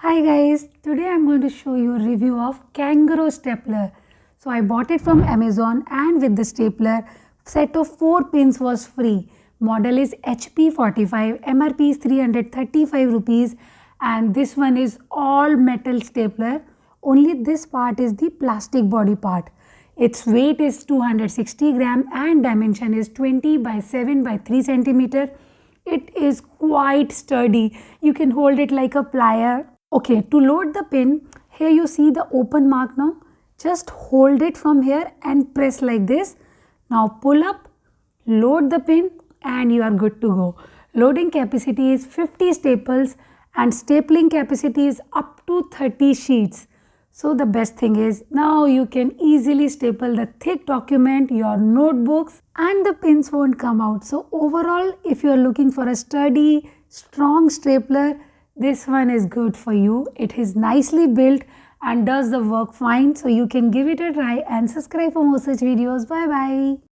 Hi guys, today I'm going to show you a review of Kangaro Stepler. So I bought it from Amazon and with the stapler, set of 4 pins was free. Model is HP45, MRP is 335 rupees and this one is all metal stapler. Only this part is the plastic body part. Its weight is 260 gram and dimension is 20 by 7 by 3 centimeter. It is quite sturdy. You can hold it like a plier. Okay, to load the pin, here you see the open mark now. Just hold it from here and press like this. Now pull up, load the pin and you are good to go. Loading capacity is 50 staples and stapling capacity is up to 30 sheets. So the best thing is now you can easily staple the thick document, your notebooks and the pins won't come out. So overall, if you are looking for a sturdy, strong stapler, this one is good for you. It is nicely built and does the work fine. So you can give it a try and subscribe for more such videos. Bye bye.